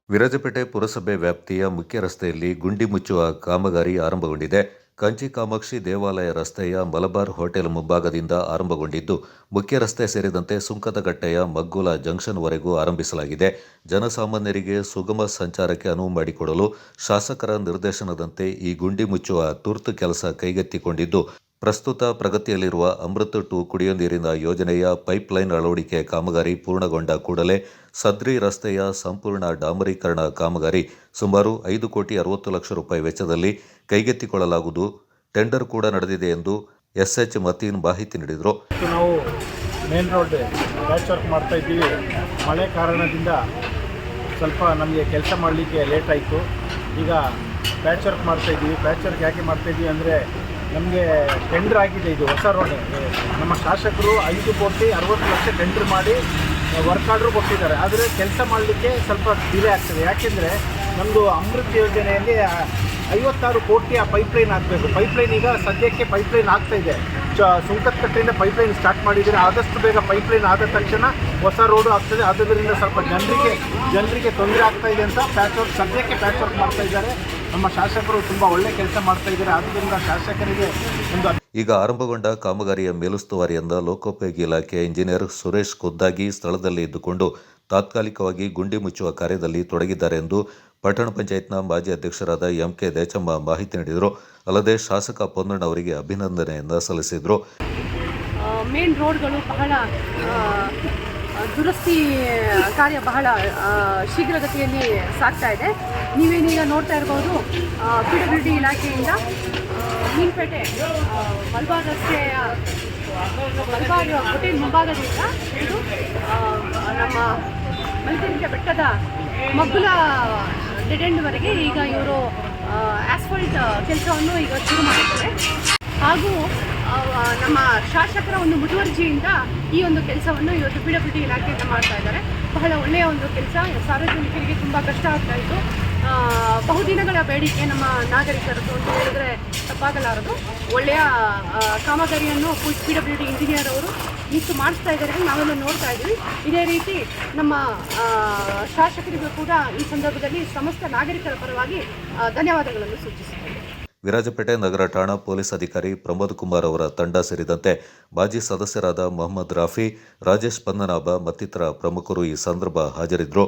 ವಿರಾಜಪೇಟೆ ಪುರಸಭೆ ವ್ಯಾಪ್ತಿಯ ಮುಖ್ಯ ರಸ್ತೆಯಲ್ಲಿ ಗುಂಡಿ ಮುಚ್ಚುವ ಕಾಮಗಾರಿ ಆರಂಭಗೊಂಡಿದೆ. ಕಂಚಿ ಕಾಮಾಕ್ಷಿ ದೇವಾಲಯ ರಸ್ತೆಯ ಮಲಬಾರ್ ಹೋಟೆಲ್ ಮುಂಭಾಗದಿಂದ ಆರಂಭಗೊಂಡಿದ್ದು, ಮುಖ್ಯ ರಸ್ತೆ ಸೇರಿದಂತೆ ಸುಂಕದಕಟ್ಟೆಯ ಮಗ್ಗುಲ ಜಂಕ್ಷನ್ವರೆಗೂ ಆರಂಭಿಸಲಾಗಿದೆ. ಜನಸಾಮಾನ್ಯರಿಗೆ ಸುಗಮ ಸಂಚಾರಕ್ಕೆ ಅನುವು ಮಾಡಿಕೊಡಲು ಶಾಸಕರ ನಿರ್ದೇಶನದಂತೆ ಈ ಗುಂಡಿ ಮುಚ್ಚುವ ತುರ್ತು ಕೆಲಸ ಕೈಗೆತ್ತಿಕೊಂಡಿದ್ದು, ಪ್ರಸ್ತುತ ಪ್ರಗತಿಯಲ್ಲಿರುವ ಅಮೃತ್ 2 ಕುಡಿಯುವ ನೀರಿನ ಯೋಜನೆಯ ಪೈಪ್ಲೈನ್ ಅಳವಡಿಕೆ ಕಾಮಗಾರಿ ಪೂರ್ಣಗೊಂಡ ಕೂಡಲೇ ಸದ್ರಿ ರಸ್ತೆಯ ಸಂಪೂರ್ಣ ಡಾಮರೀಕರಣ ಕಾಮಗಾರಿ ಸುಮಾರು 5,60,00,000 ರೂಪಾಯಿ ವೆಚ್ಚದಲ್ಲಿ ಕೈಗೆತ್ತಿಕೊಳ್ಳಲಾಗುವುದು. ಟೆಂಡರ್ ಕೂಡ ನಡೆದಿದೆ ಎಂದು ಎಸ್ಎಚ್ ಮತೀನ್ ಮಾಹಿತಿ ನೀಡಿದರು. ನಾವು ಮೇನ್ ರೋಡ್ ಪ್ಯಾಚ್ ವರ್ಕ್ ಮಾಡ್ತಾ ಇದ್ದೀವಿ. ಮಳೆ ಕಾರಣದಿಂದ ಸ್ವಲ್ಪ ನಮಗೆ ಕೆಲಸ ಮಾಡಲಿಕ್ಕೆ ಲೇಟ್ ಆಯಿತು. ಈಗ ಪ್ಯಾಚ್ ವರ್ಕ್ ಮಾಡ್ತಾ ಇದ್ದೀವಿ. ಪ್ಯಾಚ್ ವರ್ಕ್ ಯಾಕೆ ಮಾಡ್ತಾ ಇದ್ದೀವಿ ಅಂದರೆ ನಮಗೆ ಟೆಂಡರ್ ಆಗಿದೆ. ಇದು ಹೊಸ ರೋಡ್. ನಮ್ಮ ಶಾಸಕರು 5,60,00,000 ಟೆಂಡರ್ ಮಾಡಿ ವರ್ಕ್ ಆರ್ಡ್ರು ಕೊಟ್ಟಿದ್ದಾರೆ. ಆದರೆ ಕೆಲಸ ಮಾಡಲಿಕ್ಕೆ ಸ್ವಲ್ಪ ಡಿಲೇ ಆಗ್ತದೆ. ಯಾಕೆಂದರೆ ನಮ್ಮದು ಅಮೃತ್ ಯೋಜನೆಯಲ್ಲಿ 56 ಕೋಟಿಯ ಪೈಪ್ಲೈನ್ ಹಾಕಬೇಕು. ಪೈಪ್ಲೈನ್ ಈಗ ಸದ್ಯಕ್ಕೆ ಪೈಪ್ಲೈನ್ ಆಗ್ತಾಯಿದೆ. ಸುಂಕದಕಟ್ಟೆಯಿಂದ ಪೈಪ್ಲೈನ್ ಸ್ಟಾರ್ಟ್ ಮಾಡಿದರೆ ಆದಷ್ಟು ಬೇಗ ಪೈಪ್ಲೈನ್ ಆದ ತಕ್ಷಣ ಹೊಸ ರೋಡು ಆಗ್ತದೆ. ಆದ್ದರಿಂದ ಸ್ವಲ್ಪ ಜನರಿಗೆ ತೊಂದರೆ ಆಗ್ತಾಯಿದೆ ಅಂತ ಸದ್ಯಕ್ಕೆ ಪ್ಯಾಚ್ ವರ್ಕ್ ಮಾಡ್ತಾ ಇದ್ದಾರೆ. ನಮ್ಮ ಶಾಸಕರು ತುಂಬ ಒಳ್ಳೆ ಕೆಲಸ ಮಾಡ್ತಾ ಇದ್ದಾರೆ. ಆದ್ದರಿಂದ ಶಾಸಕರಿಗೆ ಈಗ ಆರಂಭಗೊಂಡ ಕಾಮಗಾರಿಯ ಮೇಲುಸ್ತುವಾರಿಯಿಂದ ಲೋಕೋಪಯೋಗಿ ಇಲಾಖೆ ಇಂಜಿನಿಯರ್ ಸುರೇಶ್ ಖುದ್ದಾಗಿ ಸ್ಥಳದಲ್ಲಿ ಇದ್ದುಕೊಂಡು ತಾತ್ಕಾಲಿಕವಾಗಿ ಗುಂಡಿ ಮುಚ್ಚುವ ಕಾರ್ಯದಲ್ಲಿ ತೊಡಗಿದ್ದಾರೆ ಎಂದು ಪಟ್ಟಣ ಪಂಚಾಯತ್ನ ಮಾಜಿ ಅಧ್ಯಕ್ಷರಾದ ಎಂ.ಕೆ. ದೇಚಮ್ಮ ಮಾಹಿತಿ ನೀಡಿದರು. ಅಲ್ಲದೆ ಶಾಸಕ ಪೊನ್ನಣ್ಣ ಅವರಿಗೆ ಅಭಿನಂದನೆಯನ್ನು ಸಲ್ಲಿಸಿದರು. ಮೇನ್ ರೋಡ್ಗಳು ಬಹಳ ದುರಸ್ತಿ ಕಾರ್ಯ ಬಹಳ ಶೀಘ್ರಗತಿಯಲ್ಲಿ ಸಾಗ್ತಾ ಇದೆ. ನೀವೇನೀಗ ನೋಡ್ತಾ ಇರ್ಬೋದು, PWD ಇಲಾಖೆಯಿಂದ ಮೀನ್ಪೇಟೆ ಮಲಬಾರ್ ರಸ್ತೆಯ ಮಲಬಾರ್ ಹೋಟೆಲ್ ಮುಂಭಾಗದಿಂದ ಇದು ನಮ್ಮ ಮಲ್ಕಂಠ ಬೆಟ್ಟದ ಮಗ್ಗುಲ ಡೆಡ್ ಎಂಡ್ವರೆಗೆ ಈಗ ಇವರು ಆಸ್ಫಾಲ್ಟ್ ಕೆಲಸವನ್ನು ಈಗ ಶುರು ಮಾಡಿದ್ದಾರೆ. ಹಾಗೂ ನಮ್ಮ ಶಾಸಕರ ಒಂದು ಮುತುವರ್ಜಿಯಿಂದ ಈ ಒಂದು ಕೆಲಸವನ್ನು ಇವತ್ತು PWD ಇಲಾಖೆಯಿಂದ ಮಾಡ್ತಾ ಇದ್ದಾರೆ. ಬಹಳ ಒಳ್ಳೆಯ ಒಂದು ಕೆಲಸ. ಸಾರ್ವಜನಿಕರಿಗೆ ತುಂಬ ಕಷ್ಟ ಆಗ್ತಾ ಇತ್ತು. ಬಹುದಿನಗಳ ಬೇಡಿಕೆ ನಮ್ಮ ನಾಗರಿಕರದ್ದು ಅಂತ ಹೇಳಿದ್ರೆ ತಪ್ಪಾಗಲಾರದು. ಒಳ್ಳೆಯ ಕಾಮಗಾರಿಯನ್ನು PWD ಇಂಜಿನಿಯರ್ ಅವರು ನಿಂತು ಮಾಡಿಸ್ತಾ ಇದ್ದಾರೆ. ನಾವೆಲ್ಲ ನೋಡ್ತಾ ಇದ್ದೀವಿ. ಇದೇ ರೀತಿ ನಮ್ಮ ಶಾಸಕರಿಗೂ ಕೂಡ ಈ ಸಂದರ್ಭದಲ್ಲಿ ಸಮಸ್ತ ನಾಗರಿಕರ ಪರವಾಗಿ ಧನ್ಯವಾದಗಳನ್ನು ಸೂಚಿಸುತ್ತೇವೆ. ವಿರಾಜಪೇಟೆ ನಗರ ಠಾಣಾ ಪೊಲೀಸ್ ಅಧಿಕಾರಿ ಪ್ರಮೋದ್ ಕುಮಾರ್ ಅವರ ತಂಡ ಸೇರಿದಂತೆ ಮಾಜಿ ಸದಸ್ಯರಾದ ಮೊಹಮ್ಮದ್ ರಾಫಿ, ರಾಜೇಶ್ ಪನ್ನನಾಭ ಮತ್ತಿತರ ಪ್ರಮುಖರು ಈ ಸಂದರ್ಭ ಹಾಜರಿದ್ದರು.